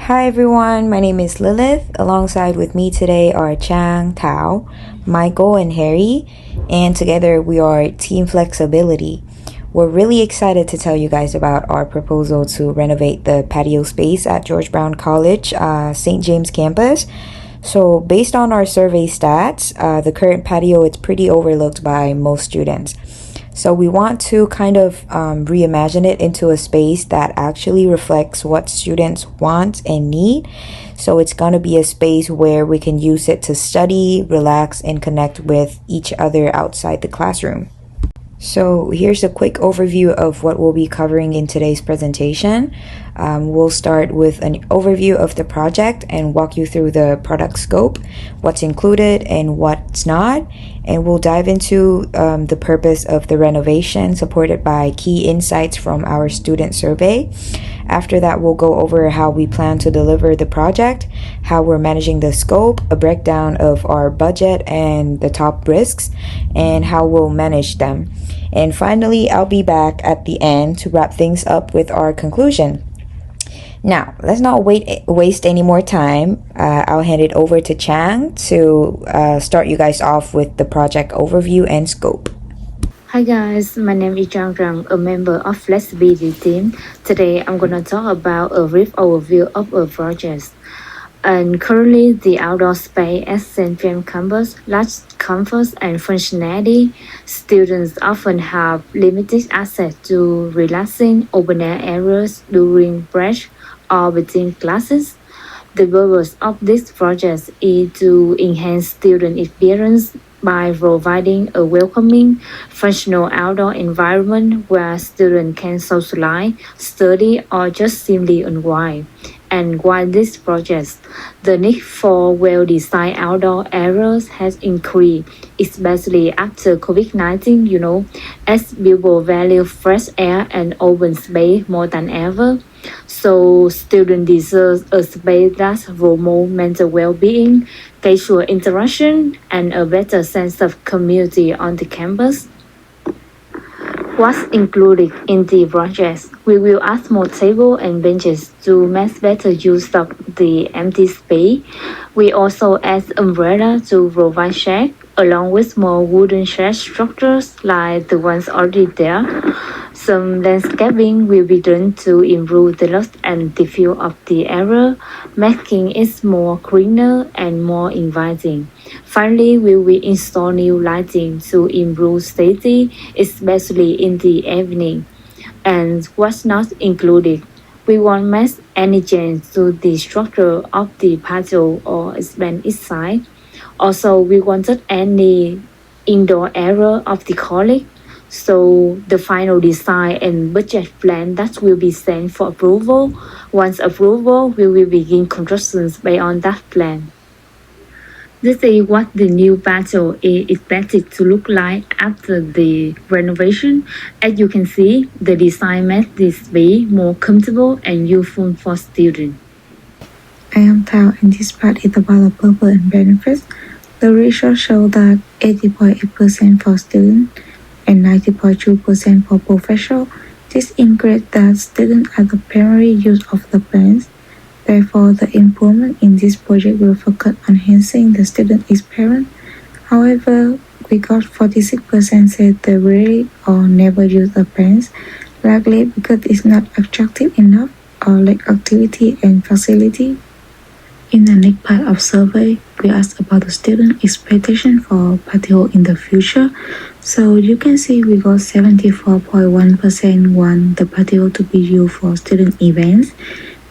Hi everyone, my name is Lilith. Alongside with me today are Chang, Tao, Michael, and Harry, and together we are Team Flexibility. We're really excited to tell you guys about our proposal to renovate the patio space at George Brown College, St. James campus. So based on our survey stats, the current patio is pretty overlooked by most students. So we want to kind of reimagine it into a space that actually reflects what students want and need. So it's going to be a space where we can use it to study, relax, and connect with each other outside the classroom. So here's a quick overview of what we'll be covering in today's presentation. We'll start with an overview of the project and walk you through the product scope, what's included and what's not, and we'll dive into the purpose of the renovation supported by key insights from our student survey. After that, we'll go over how we plan to deliver the project, how we're managing the scope, a breakdown of our budget and the top risks, and how we'll manage them. And finally, I'll be back at the end to wrap things up with our conclusion. Now, let's not waste any more time. I'll hand it over to Chang to start you guys off with the project overview and scope. Hi guys, my name is Chang Rang, a member of Flexibility team. Today I'm gonna talk about a brief overview of a project. And currently, the outdoor space at St. James campus lacks comfort and functionality. Students often have limited access to relaxing open-air areas during break or between classes. The purpose of this project is to enhance student experience by providing a welcoming, functional outdoor environment where students can socialize, study, or just simply unwind. And while this project, the need for well-designed outdoor areas has increased, especially after COVID-19, as people value fresh air and open space more than ever. So students deserve a space that promotes mental well-being, casual interaction, and a better sense of community on the campus. What's included in the project? We will add more tables and benches to make better use of the empty space. We also add umbrella to provide shade, along with more wooden shade structures like the ones already there. Some landscaping will be done to improve the look and the feel of the area, making it more greener and more inviting. Finally, we will install new lighting to improve safety, especially in the evening. And what's not included? We won't make any change to the structure of the patio or expand its size. Also, we wanted any indoor area of the college. So the final design and budget plan that will be sent for approval. Once approval, we will begin construction based on that plan. This is what the new patio is expected to look like after the renovation. As you can see, the design makes this space more comfortable and useful for students. I am Tao, and this part is about the purpose and benefits. The research shows that 80.8% for students and 90.2% for professionals. This increases that students are the primary use of the plans. Therefore, the improvement in this project will focus on enhancing the student experience. However, we got 46% said they rarely or never use the plans, likely because it's not attractive enough or lack activity and facility. In the next part of survey, we asked about the student expectation for patio in the future. So you can see we got 74.1% want the patio to be used for student events,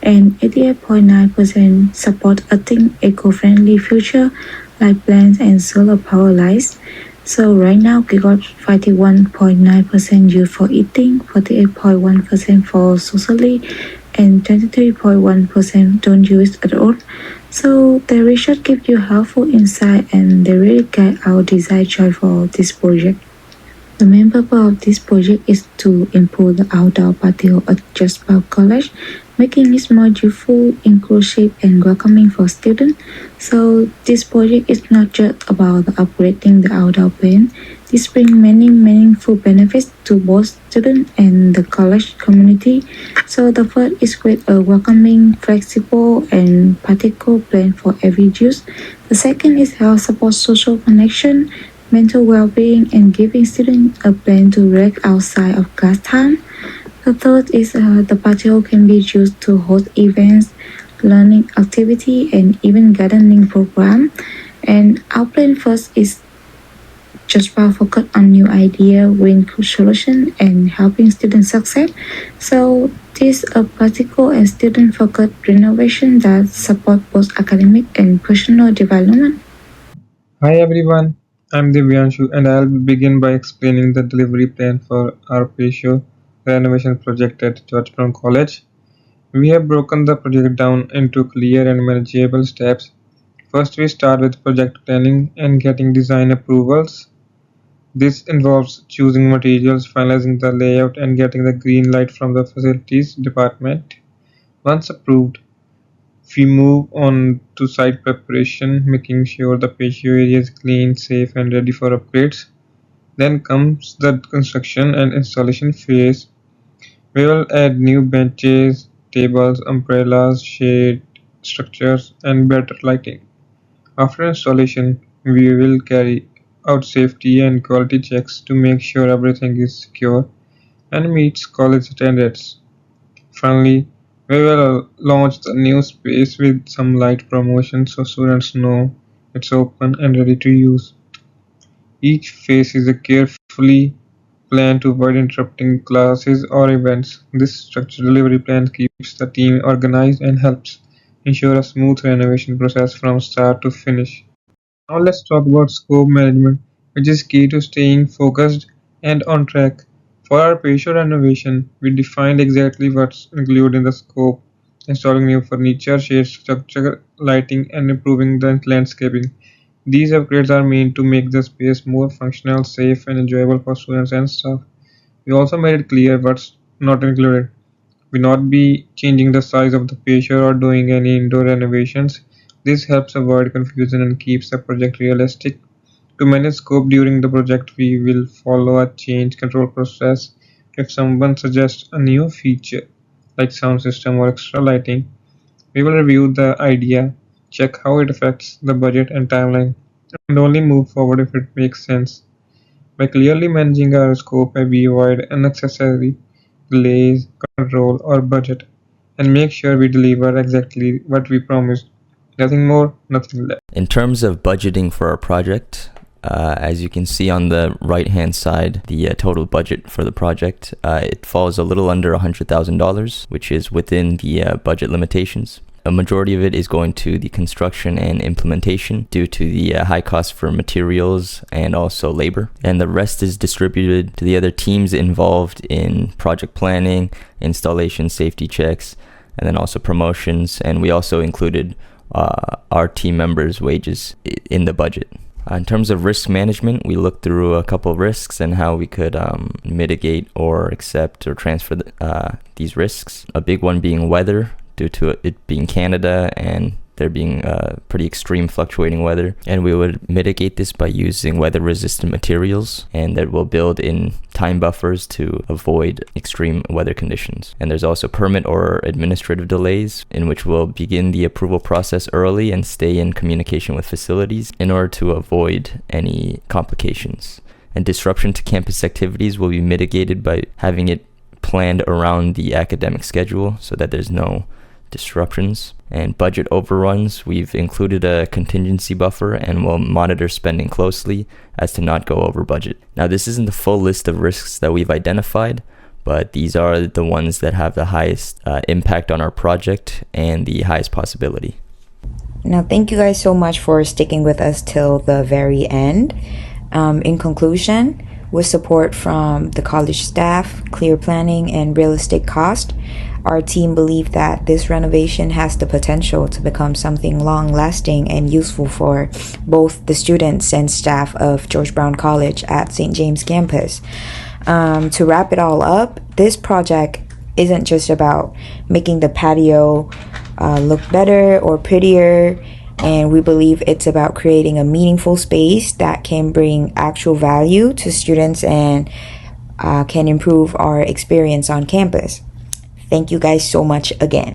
and 88.9% support adding eco-friendly future like plants and solar power lights. So right now we got 51.9% used for eating, 48.1% for socially, and 23.1% don't use at all. So the research gives you helpful insight and they really guide our design choice for this project. The main purpose of this project is to improve the outdoor patio at George Brown College, making it more useful, inclusive, and welcoming for students. So this project is not just about upgrading the outdoor paint, This brings many meaningful benefits to both students and the college community. So the first is create a welcoming, flexible, and practical plan for every use. The second is help support social connection, mental well-being, and giving students a plan to relax outside of class time. The third is the patio can be used to host events, learning activity, and even gardening program. And our plan first is just by focus on new idea, win solution, and helping students succeed. So this is a practical and student-focused renovation that support both academic and personal development. Hi everyone, I'm Divyanshu and I'll begin by explaining the delivery plan for our Patio renovation project at Georgetown College. We have broken the project down into clear and manageable steps. First, we start with project planning and getting design approvals. This involves choosing materials, finalizing the layout, and getting the green light from the facilities department. Once approved, we move on to site preparation, making sure the patio area is clean, safe, and ready for upgrades. Then comes the construction and installation phase. We will add new benches, tables, umbrellas, shade structures, and better lighting. After installation, we will carry out safety and quality checks to make sure everything is secure and meets college standards. Finally, we will launch the new space with some light promotion so students know it's open and ready to use. Each phase is carefully planned to avoid interrupting classes or events. This structured delivery plan keeps the team organized and helps ensure a smooth renovation process from start to finish. Now let's talk about scope management, which is key to staying focused and on track. For our patio renovation, we defined exactly what's included in the scope, installing new furniture, shade structure, lighting, and improving the landscaping. These upgrades are meant to make the space more functional, safe, and enjoyable for students and staff. We also made it clear what's not included. We not be changing the size of the patio or doing any indoor renovations. This helps avoid confusion and keeps the project realistic. To manage scope during the project, we will follow a change control process. If someone suggests a new feature, like sound system or extra lighting, we will review the idea, check how it affects the budget and timeline, and only move forward if it makes sense. By clearly managing our scope, we avoid unnecessary delays, control our budget, and make sure we deliver exactly what we promised. Nothing more, nothing less. In terms of budgeting for our project, as you can see on the right hand side, the total budget for the project, it falls a little under $100,000, which is within the budget limitations. A majority of it is going to the construction and implementation due to the high cost for materials and also labor. And the rest is distributed to the other teams involved in project planning, installation, safety checks, and then also promotions. And we also included our team members' wages in the budget. In terms of risk management, we looked through a couple of risks and how we could mitigate or accept or transfer these risks. A big one being weather, due to it being Canada and there being pretty extreme fluctuating weather. And we would mitigate this by using weather-resistant materials, and that will build in time buffers to avoid extreme weather conditions. And there's also permit or administrative delays, in which we'll begin the approval process early and stay in communication with facilities in order to avoid any complications. And disruption to campus activities will be mitigated by having it planned around the academic schedule so that there's no disruptions. And budget overruns, we've included a contingency buffer and will monitor spending closely as to not go over budget. Now, this isn't the full list of risks that we've identified, but these are the ones that have the highest impact on our project and the highest possibility. Now, thank you guys so much for sticking with us till the very end. In conclusion, with support from the college staff, clear planning, and realistic cost, our team believed that this renovation has the potential to become something long-lasting and useful for both the students and staff of George Brown College at St. James campus. To wrap it all up, this project isn't just about making the patio look better or prettier. and we believe it's about creating a meaningful space that can bring actual value to students and can improve our experience on campus. Thank you guys so much again.